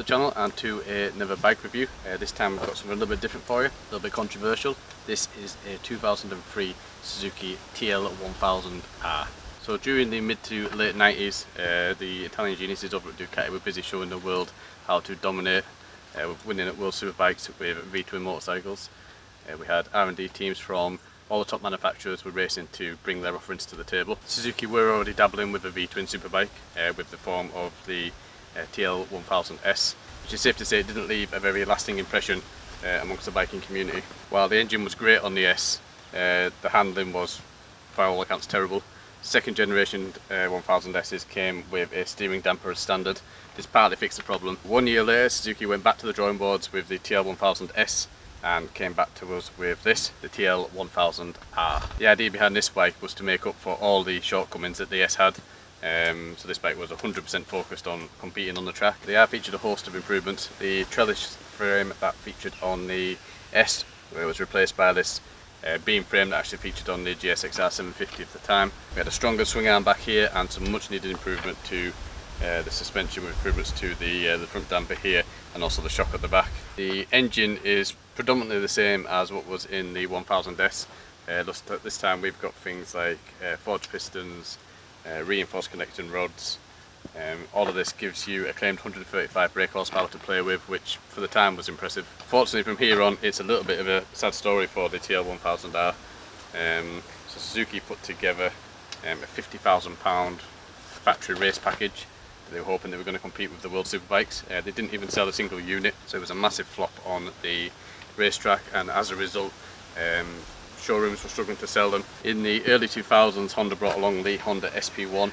channel and to another bike review. This time we've got something a little bit different for you, a little bit controversial. This is a 2003 Suzuki TL1000R. So during the mid to late 90s, the Italian geniuses over at Ducati were busy showing the world how to dominate, winning at World Superbikes with V-twin motorcycles. We had R&D teams from all the top manufacturers were racing to bring their offerings to the table. Suzuki were already dabbling with the V-twin Superbike with the form of the TL1000S, which is safe to say didn't leave a very lasting impression amongst the biking community. While the engine was great on the S, the handling was by all accounts terrible. Second generation 1000Ss came with a steering damper as standard. This partly fixed the problem. 1 year later, Suzuki went back to the drawing boards with the TL1000S and came back to us with this, the TL1000R. The idea behind this bike was to make up for all the shortcomings that the S had. So this bike was 100% focused on competing on the track. The R featured a host of improvements. The trellis frame that featured on the S was replaced by this beam frame that actually featured on the GSXR 750 at the time. We had a stronger swing arm back here and some much needed improvement to the suspension, with improvements to the front damper here and also the shock at the back. The engine is predominantly the same as what was in the 1000S. This time we've got things like forged pistons, reinforced connecting rods. All of this gives you a claimed 135 brake horsepower to play with, which for the time was impressive. Fortunately, from here on it's a little bit of a sad story for the TL1000R. So Suzuki put together a £50,000 factory race package. They were hoping they were going to compete with the World Superbikes. They didn't even sell a single unit, so it was a massive flop on the racetrack, and as a result showrooms were struggling to sell them. In the early 2000s, Honda brought along the Honda SP1,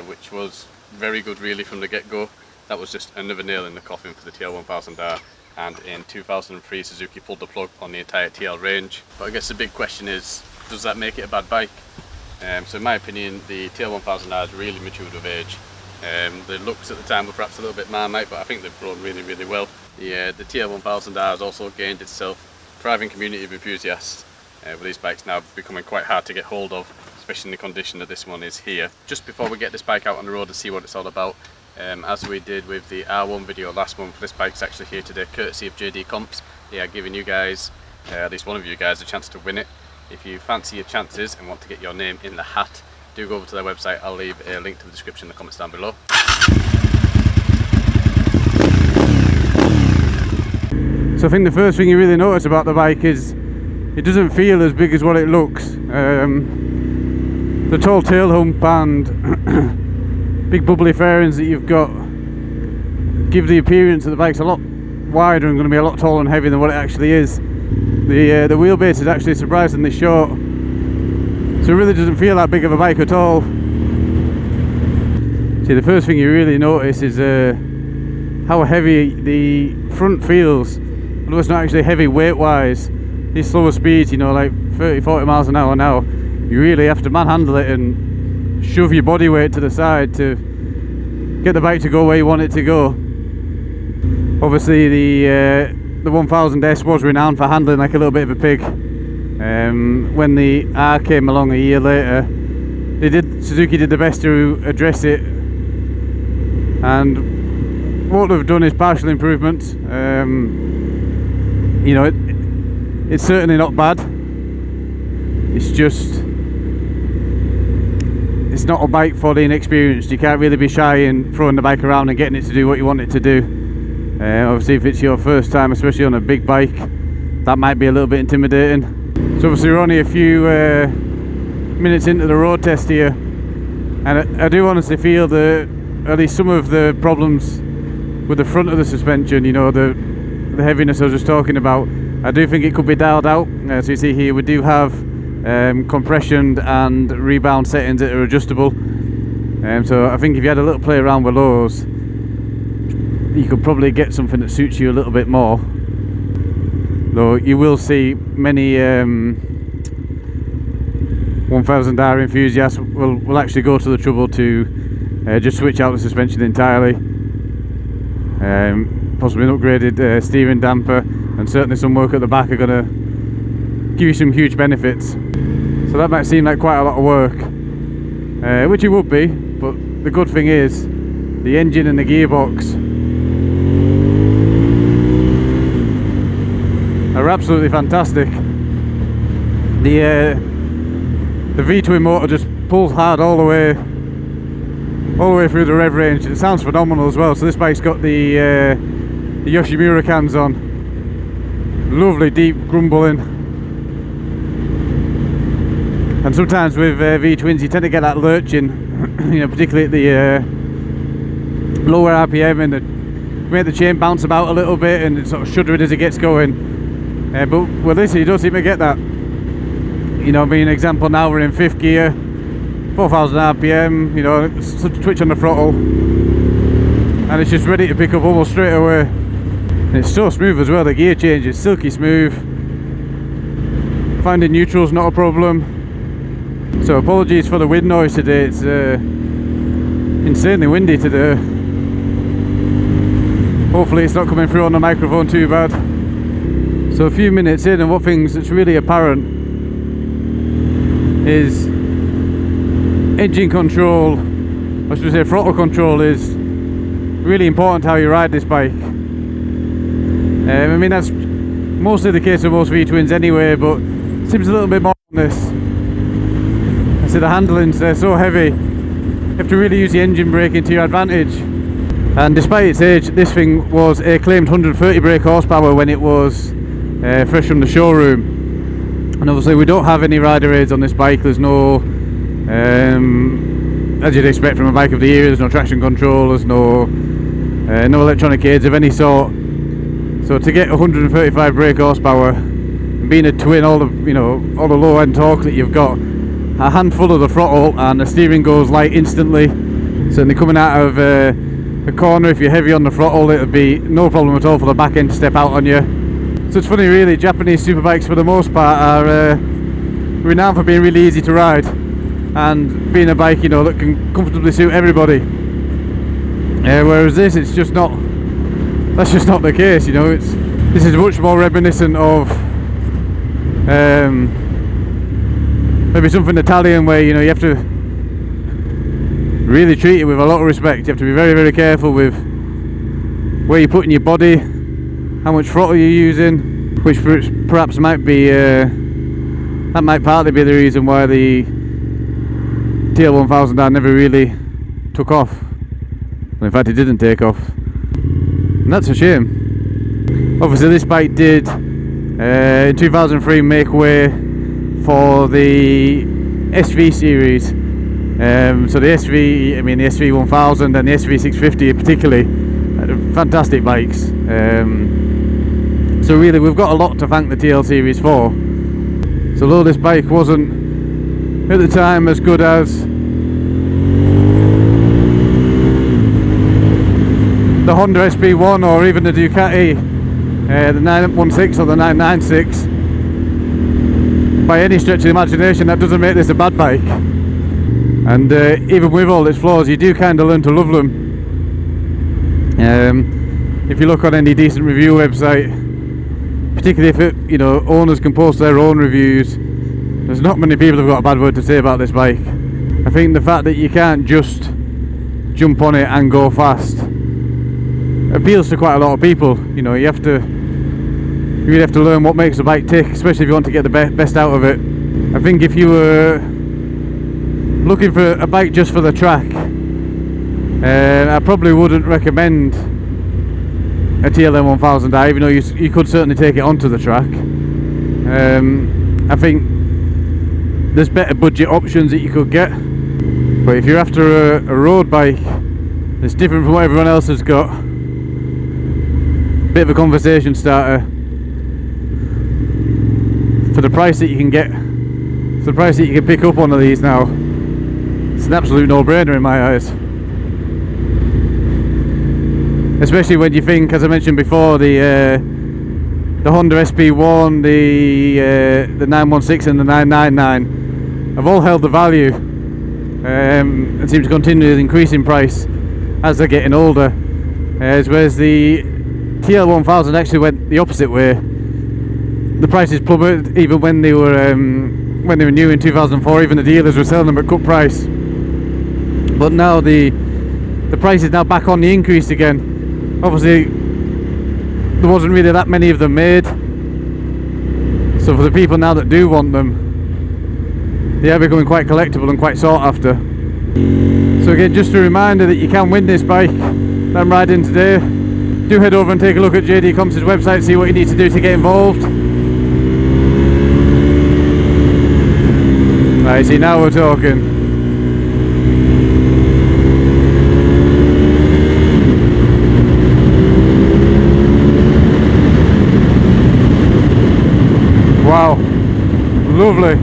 which was very good really from the get-go. That was just another nail in the coffin for the TL1000R, and in 2003 Suzuki pulled the plug on the entire TL range. But I guess the big question is, does that make it a bad bike? So in my opinion, the TL1000R has really matured with age. The looks at the time were perhaps a little bit marmite, but I think they've grown really, really well. The TL1000R has also gained itself a thriving community of enthusiasts, with these bikes now becoming quite hard to get hold of, especially in the condition that this one is here. Just before we get this bike out on the road and see what it's all about, as we did with the R1 video last month, this bike's actually here today courtesy of JD Comps. They are giving you guys, at least one of you guys, a chance to win it. If you fancy your chances and want to get your name in the hat, do go over to their website. I'll leave a link to the description in the comments down below. So I think the first thing you really notice about the bike is it doesn't feel as big as what it looks. The tall tail hump and big bubbly fairings that you've got give the appearance that the bike's a lot wider and going to be a lot taller and heavier than what it actually is. The wheelbase is actually surprisingly short, so it really doesn't feel that big of a bike at all. See, the first thing you really notice is how heavy the front feels, although it's not actually heavy weight wise. These slower speeds, you know, like 30-40 miles an hour now, you really have to manhandle it and shove your body weight to the side to get the bike to go where you want it to go. Obviously the 1000S was renowned for handling like a little bit of a pig. When the R came along a year later, Suzuki did the best to address it, and what they've done is partial improvements. You know, it's certainly not bad. It's just, it's not a bike for the inexperienced. You can't really be shy in throwing the bike around and getting it to do what you want it to do. Obviously if it's your first time, especially on a big bike, that might be a little bit intimidating. So obviously we're only a few minutes into the road test here, and I do honestly feel that at least some of the problems with the front of the suspension, you know, the heaviness I was just talking about, I do think it could be dialed out. So you see here we do have compression and rebound settings that are adjustable. So I think if you had a little play around with those, you could probably get something that suits you a little bit more. Though you will see many 1000R enthusiasts will actually go to the trouble to just switch out the suspension entirely. Possibly an upgraded steering damper, and certainly some work at the back are going to give you some huge benefits. So that might seem like quite a lot of work, which it would be, but the good thing is the engine and the gearbox are absolutely fantastic. The V-twin motor just pulls hard all the way through the rev range. It sounds phenomenal as well. So this bike's got the Yoshimura cans on. Lovely deep grumbling. And sometimes with V-twins you tend to get that lurching, you know, particularly at the lower RPM, and make the chain bounce about a little bit and it's sort of shuddering as it gets going. But with this you don't seem to get that. You know, being an example, now we're in 5th gear, 4,000 RPM, you know, twitch on the throttle, and it's just ready to pick up almost straight away. And it's so smooth as well, the gear change is silky smooth. Finding neutral's not a problem. So apologies for the wind noise today, it's insanely windy today. Hopefully it's not coming through on the microphone too bad. So a few minutes in, and what things that's really apparent is engine control, I should say throttle control, is really important how you ride this bike. I mean, that's mostly the case with most V-twins anyway, but it seems a little bit more on this. I see the handlings, they're so heavy, you have to really use the engine braking to your advantage. And despite its age, this thing was a claimed 130 brake horsepower when it was fresh from the showroom. And obviously we don't have any rider aids on this bike. There's no, as you'd expect from a bike of the year, there's no traction control, there's no electronic aids of any sort. So to get 135 brake horsepower, being a twin, all the low end torque that you've got, a handful of the throttle and the steering goes light instantly. Certainly coming out of a corner, if you're heavy on the throttle, it'll be no problem at all for the back end to step out on you. So it's funny really, Japanese superbikes for the most part are renowned for being really easy to ride and being a bike, you know, that can comfortably suit everybody. Whereas this, it's just not, that's just not the case, you know. This is much more reminiscent of maybe something Italian, where, you know, you have to really treat it with a lot of respect. You have to be very, very careful with where you're putting your body, how much throttle you're using, which perhaps might be that might partly be the reason why the TL1000R never really took off. Well, in fact, it didn't take off, and that's a shame. Obviously this bike did in 2003 make way for the SV series. So the SV, I mean the SV1000 and the SV650 particularly, fantastic bikes. So really we've got a lot to thank the TL series for. So although this bike wasn't at the time as good as the Honda SP1 or even the Ducati, the 916 or the 996, by any stretch of the imagination, that doesn't make this a bad bike. And even with all its flaws, you do kind of learn to love them. If you look on any decent review website, particularly if owners can post their own reviews, there's not many people who've got a bad word to say about this bike. I think the fact that you can't just jump on it and go fast appeals to quite a lot of people. You know, you really have to learn what makes a bike tick, especially if you want to get the best out of it. I think if you were looking for a bike just for the track, I probably wouldn't recommend a TL1000R, even though you could certainly take it onto the track. I think there's better budget options that you could get, but if you're after a road bike that's different from what everyone else has got, bit of a conversation starter, for the price that you can get, for the price that you can pick up one of these now, it's an absolute no-brainer in my eyes. Especially when you think, as I mentioned before, the Honda SP1, the 916 and the 999 have all held the value and seem to continue to increase in price as they're getting older. Whereas the TL1000 actually went the opposite way. The prices plummeted even when they were new in 2004. Even the dealers were selling them at cut price. But now the price is now back on the increase again. Obviously, there wasn't really that many of them made, So for the people now that do want them, they are becoming quite collectible and quite sought after. So again, just a reminder that you can win this bike that I'm riding today. Do head over and take a look at JD Comps' website, see what you need to do to get involved. Right, see, now we're talking. Wow, lovely.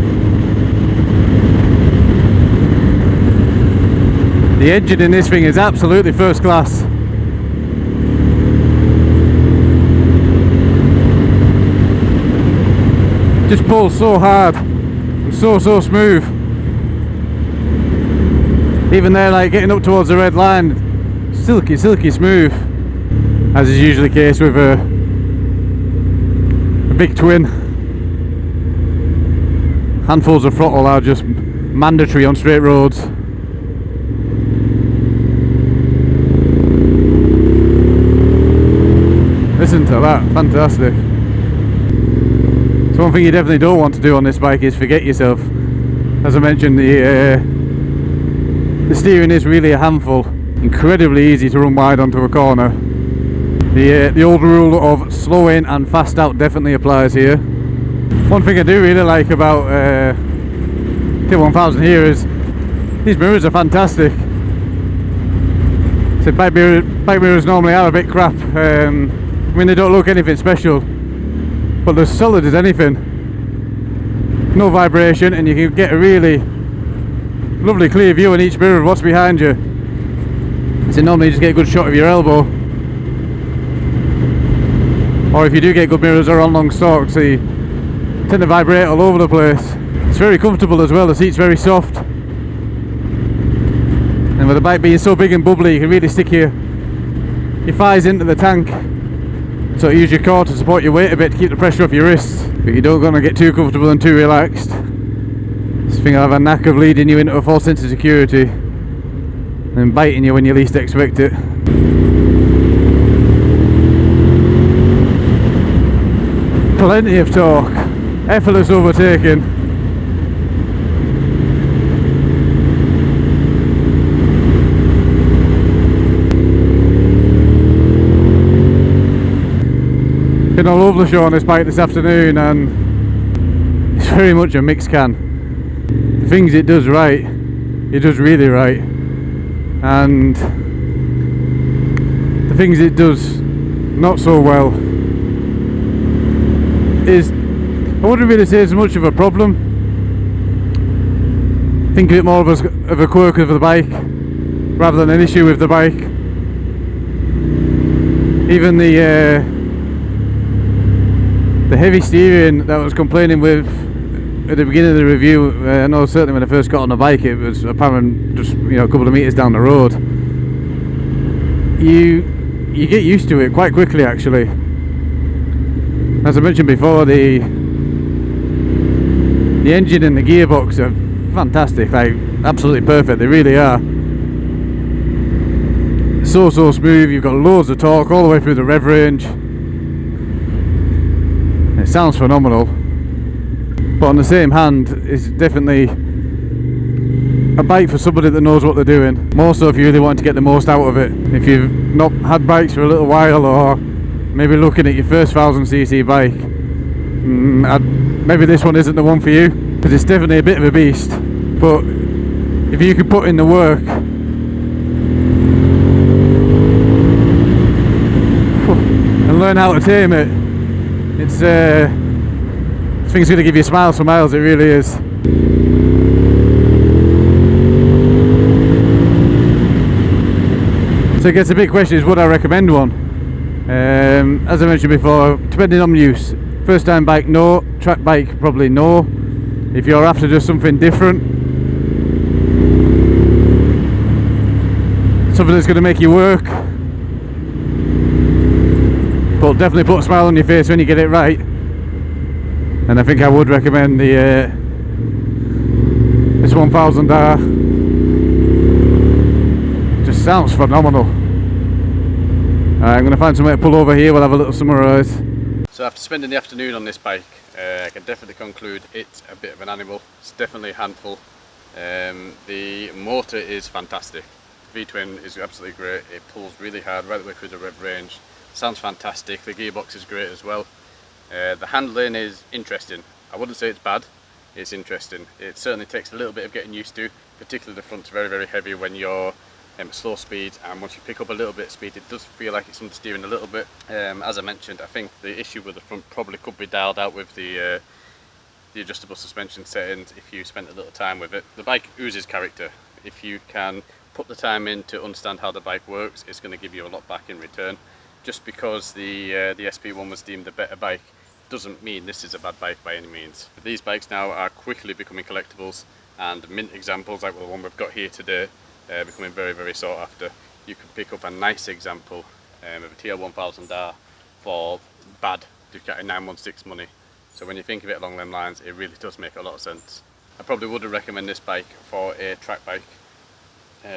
The engine in this thing is absolutely first class. Just pulls so hard, so smooth. Even there, like getting up towards the red line, silky smooth, as is usually the case with a big twin. Handfuls of throttle are just mandatory on straight roads. Listen to that, fantastic. So one thing you definitely don't want to do on this bike is forget yourself. As I mentioned, the steering is really a handful. Incredibly easy to run wide onto a corner. The old rule of slow in and fast out definitely applies here. One thing I do really like about TL1000 here is these mirrors are fantastic. So bike mirrors normally are a bit crap. I mean, they don't look anything special, but they're solid as anything. No vibration, and you can get a really lovely clear view in each mirror of what's behind you. So normally you just get a good shot of your elbow, or if you do get good mirrors, they're on long stalks, so you tend to vibrate all over the place. It's very comfortable as well, the seat's very soft, and with the bike being so big and bubbly, you can really stick your thighs into the tank. So use your core to support your weight a bit to keep the pressure off your wrists, but you don't want to get too comfortable and too relaxed. This thing will have a knack of leading you into a false sense of security and biting you when you least expect it. Plenty of torque, effortless overtaking. Been all over the show on this bike this afternoon, and it's very much a mixed can. The things it does right, it does really right, and the things it does not so well is, I wouldn't really say it's much of a problem. Think of it more of a quirk of the bike rather than an issue with the bike. Even the heavy steering that I was complaining with at the beginning of the review, I know certainly when I first got on the bike it was apparent just, you know, a couple of metres down the road. You get used to it quite quickly actually. As I mentioned before, the engine and the gearbox are fantastic, like absolutely perfect, they really are. So smooth, you've got loads of torque all the way through the rev range. It sounds phenomenal, but on the same hand, it's definitely a bike for somebody that knows what they're doing. More so if you really want to get the most out of it. If you've not had bikes for a little while, or maybe looking at your first 1000cc bike, maybe this one isn't the one for you, because it's definitely a bit of a beast. But if you can put in the work and learn how to tame it, this thing's going to give you smiles for miles, it really is. So I guess the big question is, would I recommend one? As I mentioned before, depending on use. First time bike, no. Track bike, probably no. If you're after just something different, something that's going to make you work, but definitely put a smile on your face when you get it right, and I think I would recommend this 1000R. Just sounds phenomenal. I'm going to find somewhere to pull over here, we'll have a little summarise. So after spending the afternoon on this bike, I can definitely conclude it's a bit of an animal. It's definitely a handful. The motor is fantastic. V-twin is absolutely great. It pulls really hard right the way through the rev range. Sounds fantastic. The gearbox is great as well. The handling is interesting. I wouldn't say it's bad. It's interesting. It certainly takes a little bit of getting used to, particularly the front's very, very heavy when you're slow speed, and once you pick up a little bit of speed it does feel like it's understeering a little bit. As I mentioned, I think the issue with the front probably could be dialed out with the adjustable suspension settings if you spent a little time with it. The bike oozes character. If you can put the time in to understand how the bike works, it's going to give you a lot back in return. Just because the SP1 was deemed a better bike doesn't mean this is a bad bike by any means. These bikes now are quickly becoming collectibles, and mint examples like the one we've got here today becoming very, very sought after. You can pick up a nice example of a TL1000R for bad Ducati 916 money. So when you think of it along them lines, it really does make a lot of sense. I probably wouldn't recommend this bike for a track bike.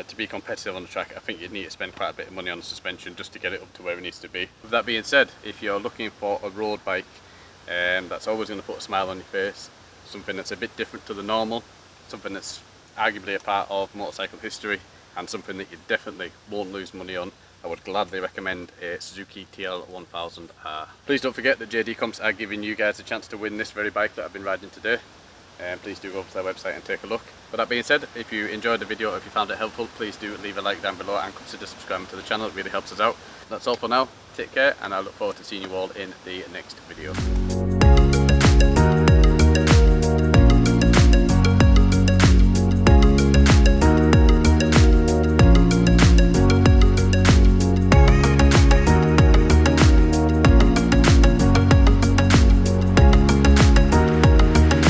To be competitive on the track, I think you'd need to spend quite a bit of money on the suspension just to get it up to where it needs to be. With that being said, if you're looking for a road bike that's always going to put a smile on your face, something that's a bit different to the normal, something that's arguably a part of motorcycle history, and something that you definitely won't lose money on, I would gladly recommend a Suzuki TL1000R. Please don't forget that JD Comps are giving you guys a chance to win this very bike that I've been riding today. Please do go over to their website and take a look. With that being said, if you enjoyed the video, if you found it helpful, please do leave a like down below and consider subscribing to the channel. It really helps us out. That's all for now. Take care, and I look forward to seeing you all in the next video.